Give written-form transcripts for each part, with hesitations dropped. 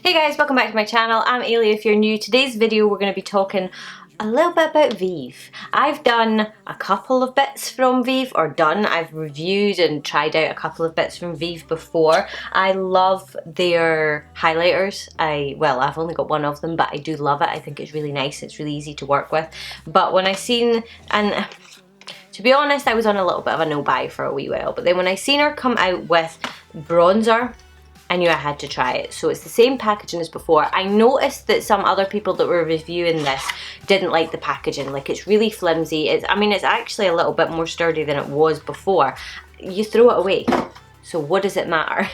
Hey guys, welcome back to my channel. I'm Ailey if you're new. Today's video we're going to be talking a little bit about VIEVE. I've done a couple of bits from VIEVE, I've reviewed and tried out a couple of bits from VIEVE before. I love their highlighters. I've only got one of them, but I do love it. I think it's really nice, it's really easy to work with. But when I seen, and to be honest, I was on a little bit of a no buy for a wee while, but then when I seen her come out with bronzer, I knew I had to try it. So it's the same packaging as before. I noticed that some other people that were reviewing this didn't like the packaging. Like, it's really flimsy. It's actually a little bit more sturdy than it was before. You throw it away. So what does it matter?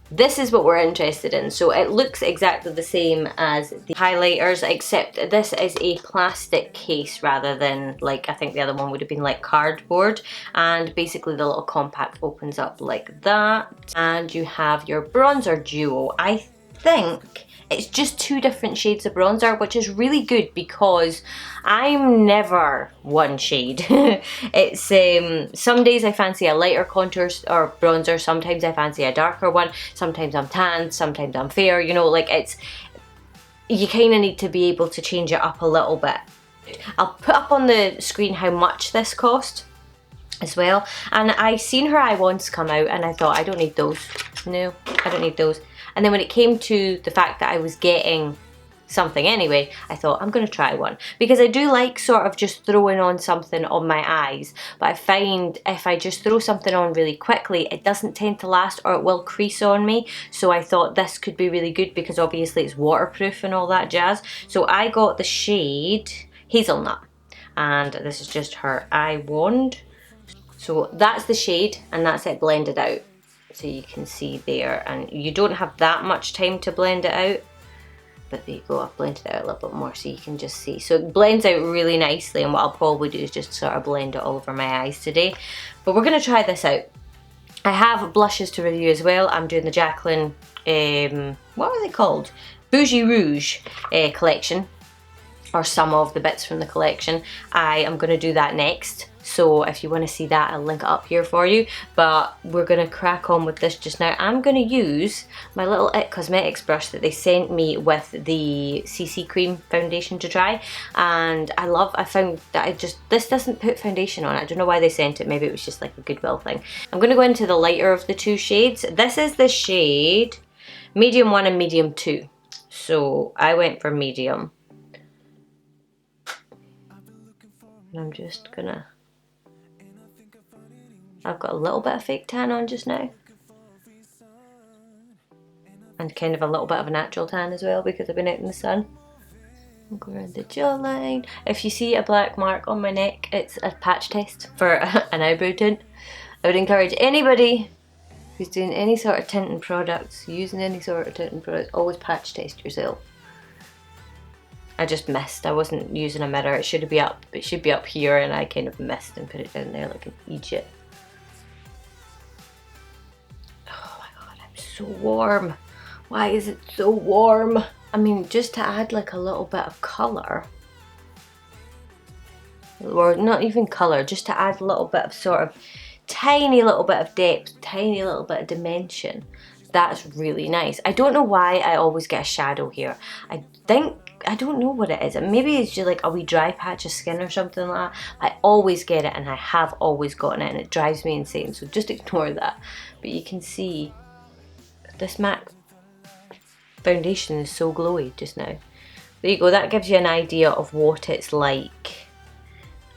This is what we're interested in. So it looks exactly the same as the highlighters, except this is a plastic case rather than, like, I think the other one would have been like cardboard. And basically the little compact opens up like that. And you have your bronzer duo. I think it's just two different shades of bronzer, which is really good because I'm never one shade. It's some days I fancy a lighter contour or bronzer, sometimes I fancy a darker one, sometimes I'm tan, sometimes I'm fair, you know, like you kind of need to be able to change it up a little bit. I'll put up on the screen how much this cost as well. And I seen her eye once come out and I thought, I don't need those. No, I don't need those. And then when it came to the fact that I was getting something anyway, I thought I'm gonna try one. Because I do like sort of just throwing on something on my eyes, but I find if I just throw something on really quickly, it doesn't tend to last or it will crease on me. So I thought this could be really good because obviously it's waterproof and all that jazz. So I got the shade Hazelnut, and this is just her eye wand. So that's the shade and that's it blended out. So you can see there, and you don't have that much time to blend it out, but there you go, I've blended it out a little bit more so you can just see. So it blends out really nicely, and what I'll probably do is just sort of blend it all over my eyes today. But we're going to try this out. I have blushes to review as well. I'm doing the Jaclyn, what are they called? Bougie Rouge collection, or some of the bits from the collection. I am going to do that next. So if you want to see that, I'll link it up here for you. But we're going to crack on with this just now. I'm going to use my little IT Cosmetics brush that they sent me with the CC Cream foundation to try. And I found that this doesn't put foundation on. I don't know why they sent it. Maybe it was just like a Goodwill thing. I'm going to go into the lighter of the two shades. This is the shade Medium 1 and Medium 2. So I went for medium. And I'm just gonna... I've got a little bit of fake tan on just now. And kind of a little bit of a natural tan as well because I've been out in the sun. I'll go around the jawline. If you see a black mark on my neck, it's a patch test for an eyebrow tint. I would encourage anybody who's doing any sort of tinting products, using any sort of tinting products, always patch test yourself. I just missed. I wasn't using a mirror. It should be up here, and I kind of missed and put it down there like an idiot. Oh my god, I'm so warm. Why is it so warm? I mean, just to add like a little bit of colour, or not even colour, just to add a little bit of sort of tiny little bit of depth, tiny little bit of dimension. That's really nice. I don't know why I always get a shadow here. I don't know what it is. Maybe it's just like a wee dry patch of skin or something like that. I always get it, and I have always gotten it, and it drives me insane. So just ignore that. But you can see this MAC foundation is so glowy just now. There you go. That gives you an idea of what it's like.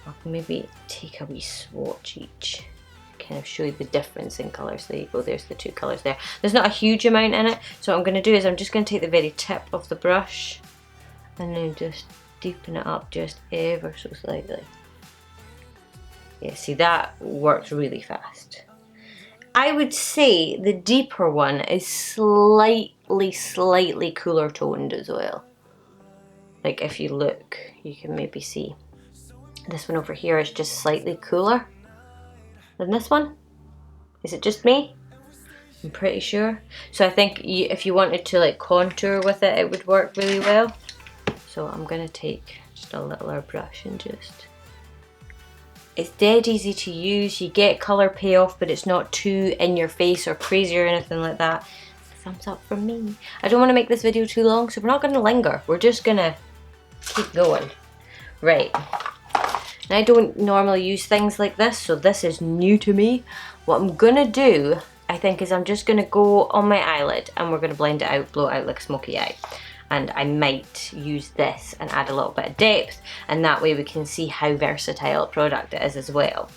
I'll maybe take a wee swatch each. Kind of show you the difference in colours. There you go, there's the two colours there. There's not a huge amount in it, so what I'm going to do is I'm just going to take the very tip of the brush and then just deepen it up just ever so slightly. Yeah, see, that works really fast. I would say the deeper one is slightly cooler toned as well. Like if you look, you can maybe see. This one over here is just slightly cooler than this one. Is it just me? I'm pretty sure. So I think if you wanted to like contour with it, it would work really well. So I'm gonna take just a littler brush and just... It's dead easy to use. You get colour payoff, but it's not too in your face or crazy or anything like that. thumbs up from me. I don't want to make this video too long, so we're not going to linger. We're just going to keep going. Right. And I don't normally use things like this, so this is new to me. What I'm going to do, I think, is I'm just going to go on my eyelid and we're going to blend it out, blow it out like a smoky eye. And I might use this and add a little bit of depth, and that way we can see how versatile a product it is as well.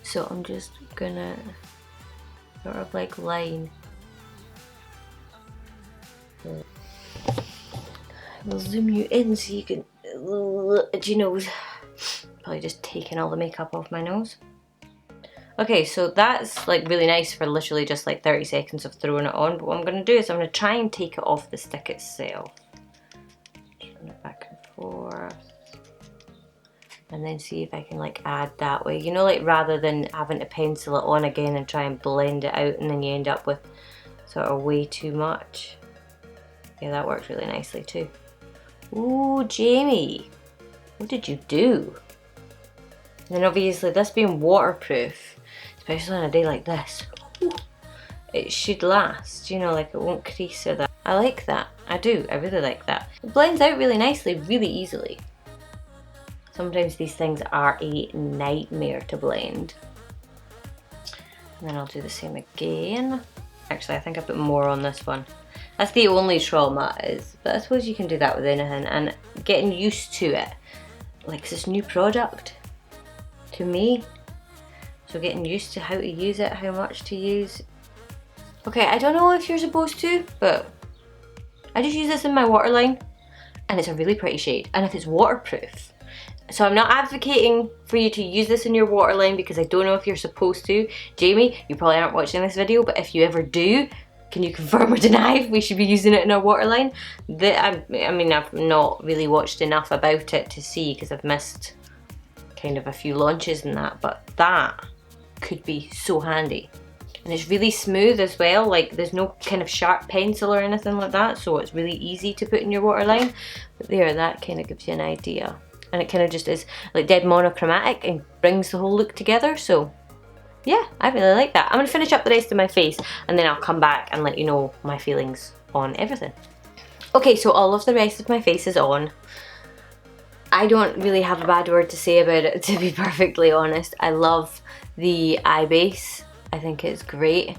So I'm just gonna sort of like line. We'll zoom you in so you can, do you know, probably just taking all the makeup off my nose. Okay, so that's like really nice for literally just like 30 seconds of throwing it on, but what I'm going to do is I'm going to try and take it off the stick itself. Just run it back and forth. And then see if I can like add that way. You know, like rather than having to pencil it on again and try and blend it out and then you end up with sort of way too much. Yeah, that works really nicely too. Ooh, Jamie, what did you do? And then obviously this being waterproof, especially on a day like this, it should last, you know, like it won't crease or that. I like that, I do, I really like that. It blends out really nicely, really easily. Sometimes these things are a nightmare to blend. And then I'll do the same again. Actually, I think I put more on this one. That's the only trauma is, but I suppose you can do that with anything, and getting used to it. Like this new product, to me, so getting used to how to use it, how much to use. Okay, I don't know if you're supposed to, but I just use this in my waterline and it's a really pretty shade, and if it's waterproof. So I'm not advocating for you to use this in your waterline because I don't know if you're supposed to. Jamie, you probably aren't watching this video, but if you ever do, can you confirm or deny if we should be using it in our waterline? I mean, I've not really watched enough about it to see because I've missed kind of a few launches and that, but that could be so handy. And it's really smooth as well, like there's no kind of sharp pencil or anything like that, so it's really easy to put in your waterline. But there, that kind of gives you an idea. And it kind of just is like dead monochromatic and brings the whole look together, so yeah, I really like that. I'm going to finish up the rest of my face and then I'll come back and let you know my feelings on everything. Okay, so all of the rest of my face is on. I don't really have a bad word to say about it, to be perfectly honest. I love the eye base. I think it's great.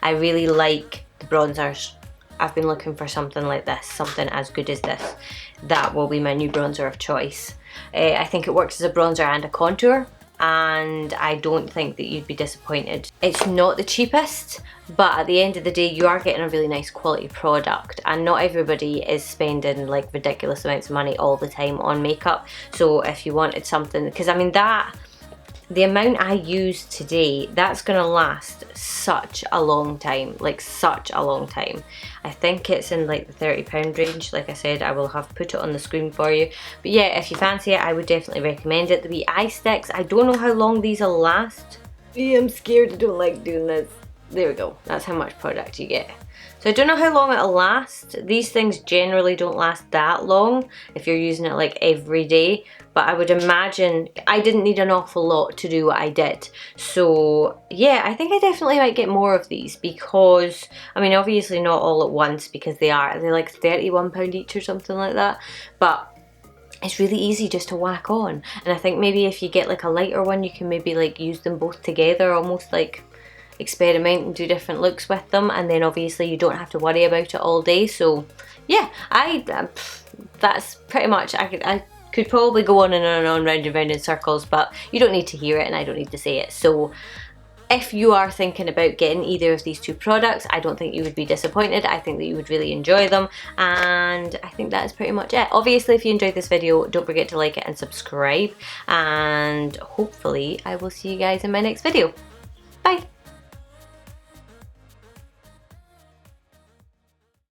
I really like the bronzers. I've been looking for something like this, something as good as this. That will be my new bronzer of choice. I think it works as a bronzer and a contour, and I don't think that you'd be disappointed. It's not the cheapest, but at the end of the day you are getting a really nice quality product, and not everybody is spending like ridiculous amounts of money all the time on makeup. So if you wanted something, because I mean the amount I use today, that's gonna last such a long time, like such a long time. I think it's in like the £30 range. Like I said, I will have put it on the screen for you. But yeah, if you fancy it, I would definitely recommend it. The wee eye sticks, I don't know how long these will last. Yeah, I'm scared, I don't like doing this. There we go, that's how much product you get. So I don't know how long it'll last. These things generally don't last that long if you're using it like every day, but I would imagine I didn't need an awful lot to do what I did. So yeah, I think I definitely might get more of these because, I mean, obviously not all at once because they're like £31 each or something like that, but it's really easy just to whack on. And I think maybe if you get like a lighter one, you can maybe like use them both together, almost like experiment and do different looks with them, and then obviously you don't have to worry about it all day. So yeah, that's pretty much, I could probably go on and on, round and round in circles, but you don't need to hear it and I don't need to say it. So if you are thinking about getting either of these two products, I don't think you would be disappointed. I think that you would really enjoy them, and I think that is pretty much it. Obviously, if you enjoyed this video, don't forget to like it and subscribe, and hopefully I will see you guys in my next video. Bye!